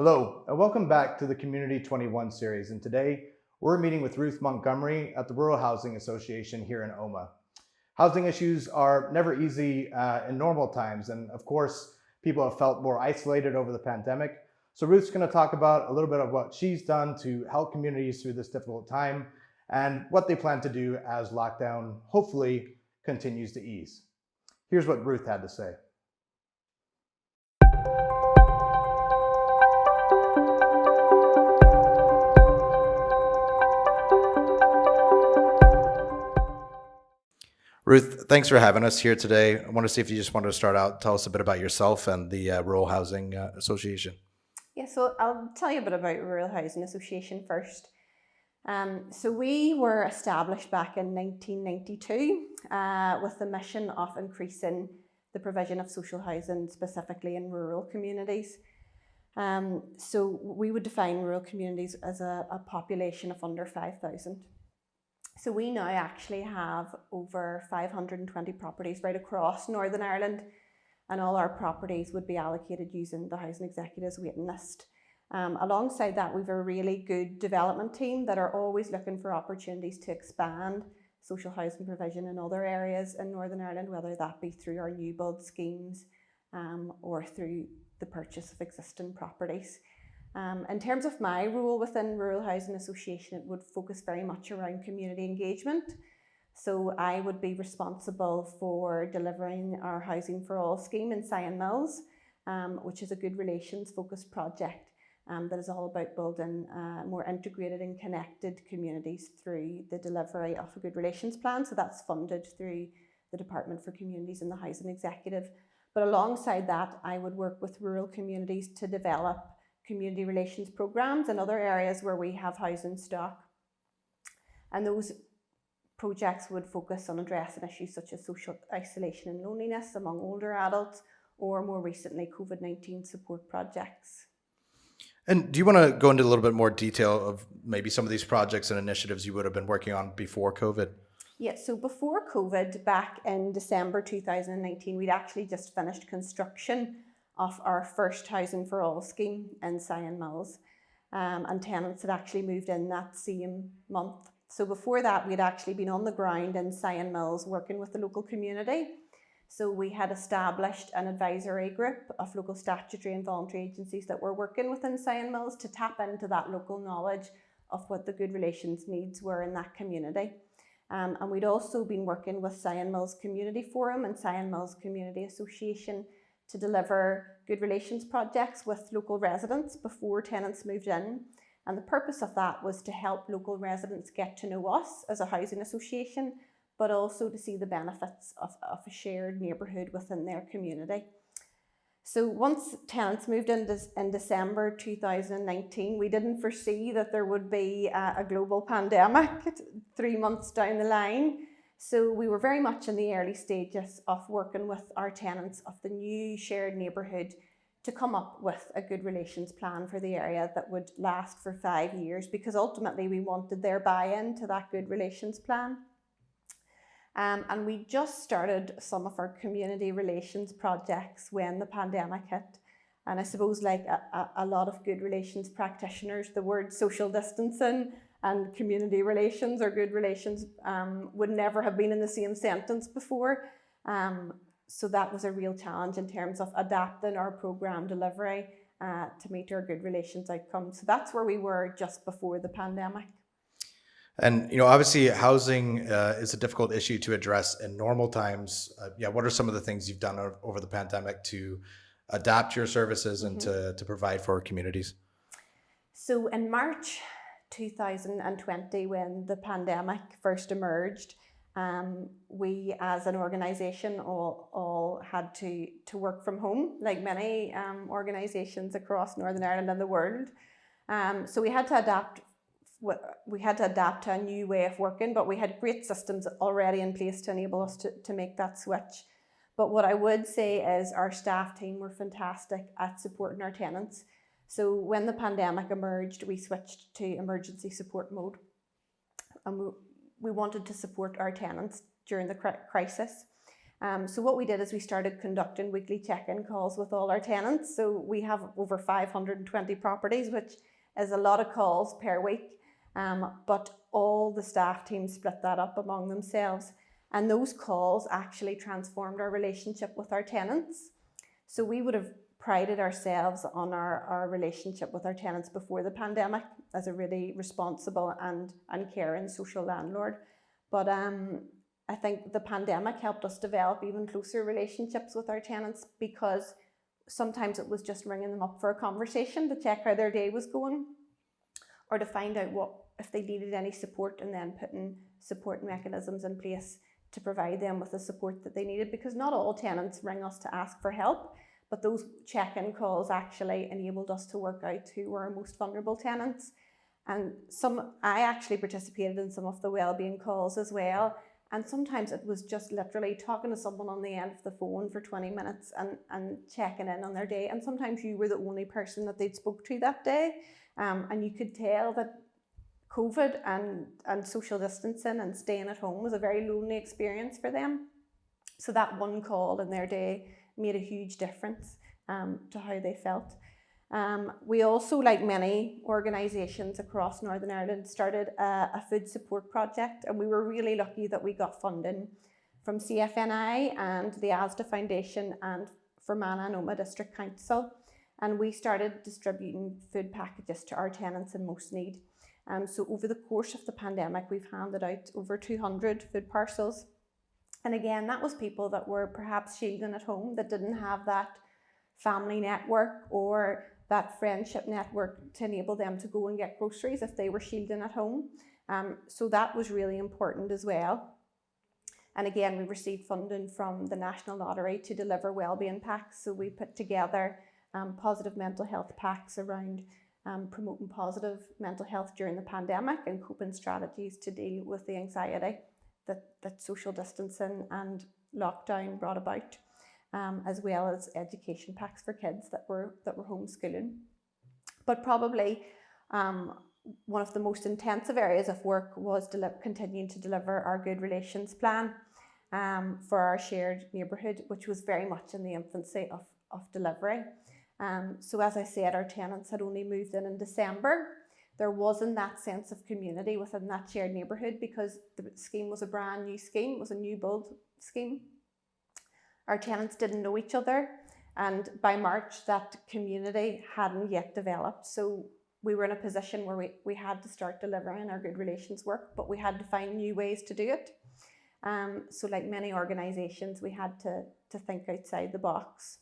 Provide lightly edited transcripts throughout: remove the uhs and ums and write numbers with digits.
Hello, and welcome back to the Community-21 series. And today we're meeting with Ruth Montgomery at the Rural Housing Association here in Oma. Housing issues are never easy in normal times, and of course, people have felt more isolated over the pandemic. So Ruth's going to talk about a little bit of what she's done to help communities through this difficult time and what they plan to do as lockdown hopefully continues to ease. Here's what Ruth had to say. Ruth, thanks for having us here today. I want to see if you just wanted to start out, tell us a bit about yourself and the Rural Housing Association. Yeah, so I'll tell you a bit about Rural Housing Association first. So we were established back in 1992 with the mission of increasing the provision of social housing, specifically in rural communities. So we would define rural communities as a population of under 5,000. So we now actually have over 520 properties right across Northern Ireland, and all our properties would be allocated using the Housing Executives waiting list. Alongside that, we've a really good development team that are always looking for opportunities to expand social housing provision in other areas in Northern Ireland, whether that be through our new build schemes or through the purchase of existing properties. In terms of my role within Rural Housing Association, it would focus very much around community engagement. So I would be responsible for delivering our Housing for All scheme in Sion Mills, which is a good relations focused project that is all about building more integrated and connected communities through the delivery of a good relations plan. So that's funded through the Department for Communities and the Housing Executive. But alongside that, I would work with rural communities to develop community relations programs in other areas where we have housing stock. And those projects would focus on addressing issues such as social isolation and loneliness among older adults, or more recently, COVID-19 support projects. And do you want to go into a little bit more detail of maybe some of these projects and initiatives you would have been working on before COVID? Yeah, so before COVID, back in December 2019, we'd actually just finished construction of our first Housing for All scheme in Sion Mills, and tenants had actually moved in that same month. So before that, we'd actually been on the ground in Sion Mills working with the local community. So we had established an advisory group of local statutory and voluntary agencies that were working within Sion Mills to tap into that local knowledge of what the good relations needs were in that community. And we'd also been working with Sion Mills Community Forum and Sion Mills Community Association to deliver good relations projects with local residents before tenants moved in. And the purpose of that was to help local residents get to know us as a housing association, but also to see the benefits of a shared neighbourhood within their community. So once tenants moved in December 2019, we didn't foresee that there would be a global pandemic 3 months down the line. So we were very much in the early stages of working with our tenants of the new shared neighbourhood to come up with a good relations plan for the area that would last for 5 years, because ultimately we wanted their buy-in to that good relations plan. And we just started some of our community relations projects when the pandemic hit. And I suppose, like a lot of good relations practitioners, the word social distancing and community relations or good relations would never have been in the same sentence before. So that was a real challenge in terms of adapting our programme delivery to meet our good relations outcomes. So that's where we were just before the pandemic. And, obviously housing is a difficult issue to address in normal times. What are some of the things you've done over the pandemic to adapt your services and to provide for communities? So in March 2020, when the pandemic first emerged, we as an organisation all had to work from home, like many organisations across Northern Ireland and the world. So we had to adapt to a new way of working, but we had great systems already in place to enable us to make that switch. But what I would say is our staff team were fantastic at supporting our tenants. So when the pandemic emerged, we switched to emergency support mode. And we wanted to support our tenants during the crisis. So what we did is we started conducting weekly check-in calls with all our tenants. So we have over 520 properties, which is a lot of calls per week. But all the staff teams split that up among themselves. And those calls actually transformed our relationship with our tenants. So we would have prided ourselves on our relationship with our tenants before the pandemic as a really responsible and caring social landlord. But I think the pandemic helped us develop even closer relationships with our tenants, because sometimes it was just ringing them up for a conversation to check how their day was going, or to find out if they needed any support, and then putting support mechanisms in place to provide them with the support that they needed, because not all tenants ring us to ask for help, but those check-in calls actually enabled us to work out who were our most vulnerable tenants. And I actually participated in some of the wellbeing calls as well. And sometimes it was just literally talking to someone on the end of the phone for 20 minutes and checking in on their day. And sometimes you were the only person that they'd spoke to that day. And you could tell that COVID and social distancing and staying at home was a very lonely experience for them. So that one call in their day made a huge difference to how they felt. We also, like many organisations across Northern Ireland, started a food support project, and we were really lucky that we got funding from CFNI and the ASDA Foundation and Fermanagh and Omagh District Council, and we started distributing food packages to our tenants in most need. So over the course of the pandemic, we've handed out over 200 food parcels. And again, that was people that were perhaps shielding at home, that didn't have that family network or that friendship network to enable them to go and get groceries if they were shielding at home. So that was really important as well. And again, we received funding from the National Lottery to deliver wellbeing packs. So we put together positive mental health packs around promoting positive mental health during the pandemic and coping strategies to deal with the anxiety that social distancing and lockdown brought about, as well as education packs for kids that were homeschooling. But probably one of the most intensive areas of work was continuing to deliver our Good Relations plan for our shared neighbourhood, which was very much in the infancy of delivery. So as I said, our tenants had only moved in December. There wasn't that sense of community within that shared neighbourhood because the scheme was a brand new scheme, it was a new build scheme. Our tenants didn't know each other, and by March that community hadn't yet developed. So we were in a position where we had to start delivering our Good Relations work, but we had to find new ways to do it. So like many organisations, we had to think outside the box.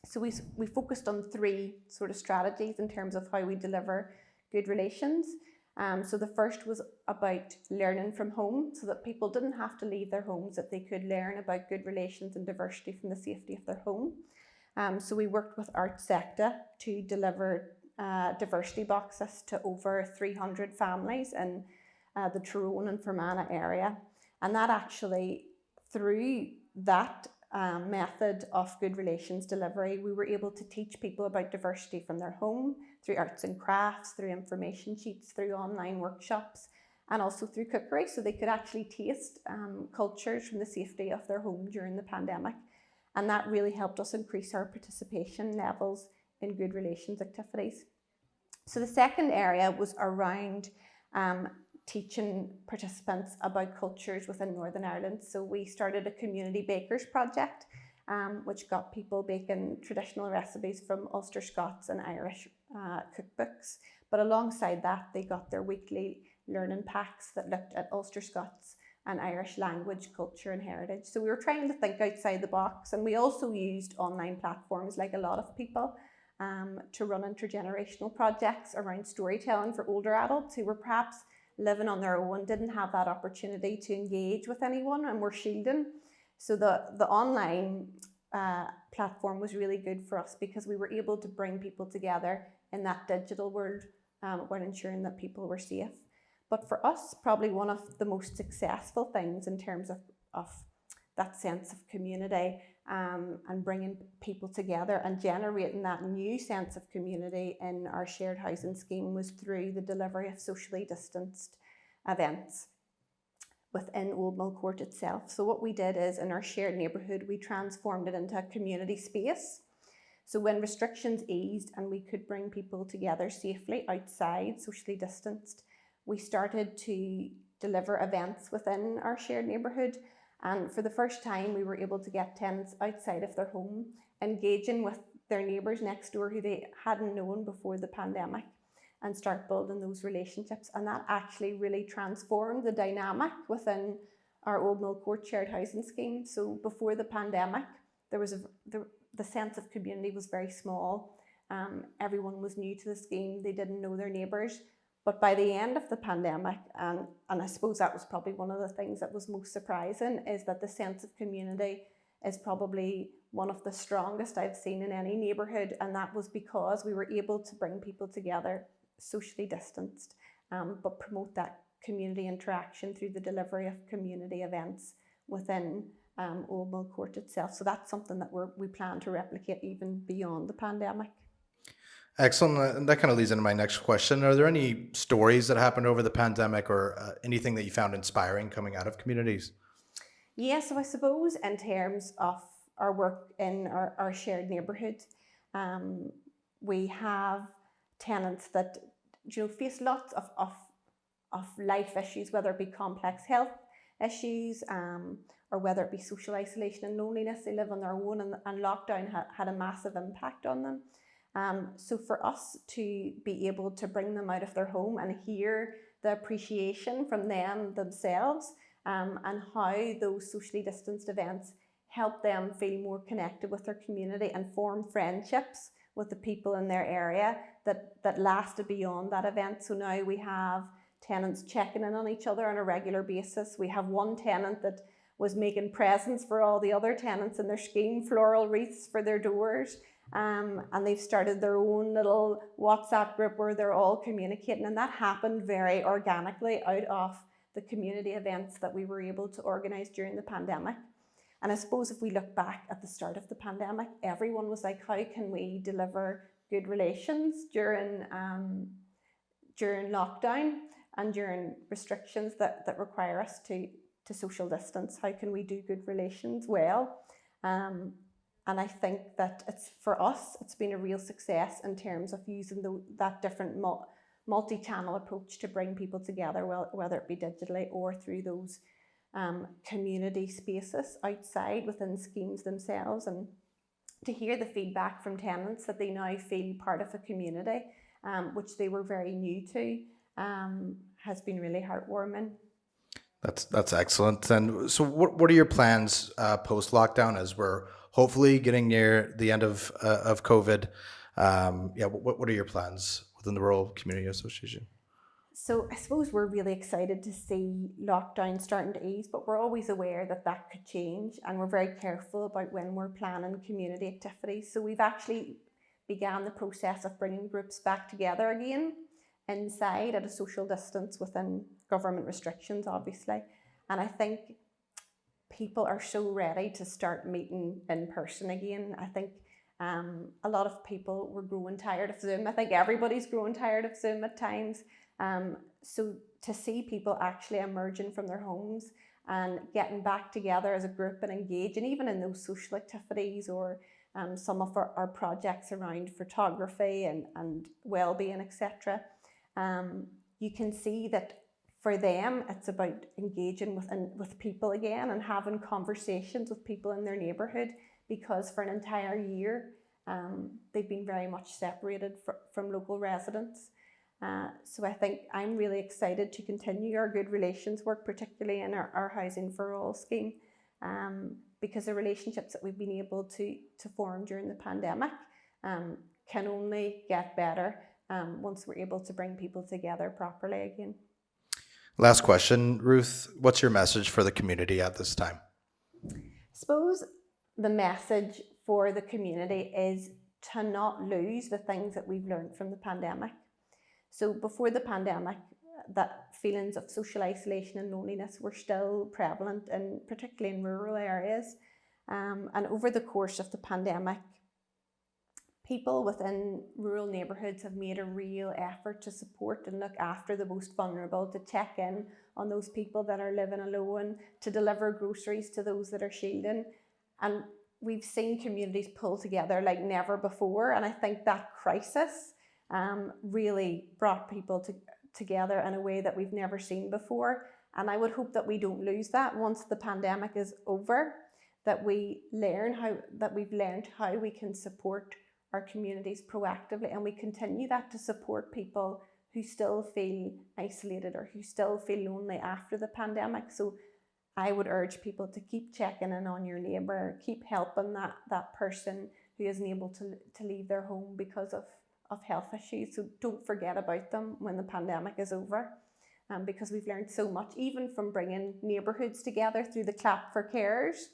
So we focused on 3 sort of strategies in terms of how we deliver good relations. So the first was about learning from home, so that people didn't have to leave their homes, that they could learn about good relations and diversity from the safety of their home. So we worked with Art Sector to deliver diversity boxes to over 300 families in the Tyrone and Fermanagh area. And that actually, through that method of good relations delivery, we were able to teach people about diversity from their home, through arts and crafts, through information sheets, through online workshops, and also through cookery, so they could actually taste cultures from the safety of their home during the pandemic. And that really helped us increase our participation levels in good relations activities. So the second area was around teaching participants about cultures within Northern Ireland. So we started a community bakers project, which got people baking traditional recipes from Ulster Scots and Irish cookbooks. But alongside that, they got their weekly learning packs that looked at Ulster Scots and Irish language, culture and heritage. So we were trying to think outside the box, and we also used online platforms like a lot of people to run intergenerational projects around storytelling for older adults who were perhaps living on their own, didn't have that opportunity to engage with anyone and were shielding. So the online platform was really good for us because we were able to bring people together in that digital world while ensuring that people were safe. But for us, probably one of the most successful things in terms of that sense of community and bringing people together and generating that new sense of community in our shared housing scheme was through the delivery of socially distanced events. within Old Mill Court itself. So what we did is, in our shared neighbourhood, we transformed it into a community space. So when restrictions eased and we could bring people together safely outside, socially distanced, we started to deliver events within our shared neighbourhood. And for the first time, we were able to get tenants outside of their home, engaging with their neighbours next door who they hadn't known before the pandemic, and start building those relationships. And that actually really transformed the dynamic within our Old Mill Court shared housing scheme. So before the pandemic, the sense of community was very small. Everyone was new to the scheme, they didn't know their neighbours. But by the end of the pandemic, and I suppose that was probably one of the things that was most surprising, is that the sense of community is probably one of the strongest I've seen in any neighbourhood. And that was because we were able to bring people together socially distanced, but promote that community interaction through the delivery of community events within Old Mill Court itself. So that's something that we plan to replicate even beyond the pandemic. Excellent. And that kind of leads into my next question. Are there any stories that happened over the pandemic, or anything that you found inspiring coming out of communities? Yeah, so I suppose in terms of our work in our shared neighbourhood, we have tenants that face lots of life issues, whether it be complex health issues, or whether it be social isolation and loneliness. They live on their own, and lockdown had a massive impact on them. So for us to be able to bring them out of their home and hear the appreciation from them themselves, and how those socially distanced events help them feel more connected with their community and form friendships with the people in their area that lasted beyond that event. So now we have tenants checking in on each other on a regular basis. We have one tenant that was making presents for all the other tenants in their scheme, floral wreaths for their doors. And they've started their own little WhatsApp group where they're all communicating, and that happened very organically out of the community events that we were able to organise during the pandemic. And I suppose if we look back at the start of the pandemic, everyone was like, how can we deliver good relations during lockdown and during restrictions that require us to social distance? How can we do good relations well? And I think that for us, it's been a real success in terms of using that different multi-channel approach to bring people together, whether it be digitally or through those community spaces outside within schemes themselves. And to hear the feedback from tenants that they now feel part of a community, which they were very new to, has been really heartwarming. That's excellent. And so what are your plans post-lockdown, as we're hopefully getting near the end of COVID? What are your plans within the Rural Community Association? So I suppose we're really excited to see lockdown starting to ease, but we're always aware that could change, and we're very careful about when we're planning community activities. So we've actually began the process of bringing groups back together again inside at a social distance within government restrictions, obviously. And I think people are so ready to start meeting in person again. I think a lot of people were growing tired of Zoom. I think everybody's growing tired of Zoom at times. So to see people actually emerging from their homes and getting back together as a group and engaging even in those social activities, or some of our projects around photography and well-being, etc. You can see that for them, it's about engaging with people again and having conversations with people in their neighbourhood, because for an entire year, they've been very much separated from local residents. So I think I'm really excited to continue our good relations work, particularly in our Housing for All scheme, because the relationships that we've been able to form during the pandemic can only get better once we're able to bring people together properly again. Last question, Ruth, what's your message for the community at this time? I suppose the message for the community is to not lose the things that we've learned from the pandemic. So before the pandemic, that feelings of social isolation and loneliness were still prevalent, particularly in rural areas. And over the course of the pandemic, people within rural neighbourhoods have made a real effort to support and look after the most vulnerable, to check in on those people that are living alone, to deliver groceries to those that are shielding. And we've seen communities pull together like never before. And I think that crisis really brought people together in a way that we've never seen before. And I would hope that we don't lose that once the pandemic is over, that we've learned how we can support our communities proactively, and we continue that to support people who still feel isolated or who still feel lonely after the pandemic. So I would urge people to keep checking in on your neighbour, keep helping that person who isn't able to leave their home because of health issues. So don't forget about them when the pandemic is over, because we've learned so much, even from bringing neighbourhoods together through the Clap for Carers.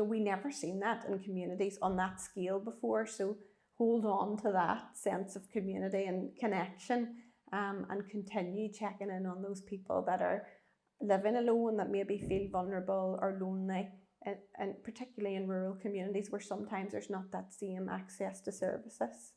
We never seen that in communities on that scale before. So hold on to that sense of community and connection, and continue checking in on those people that are living alone, that maybe feel vulnerable or lonely, and particularly in rural communities where sometimes there's not that same access to services.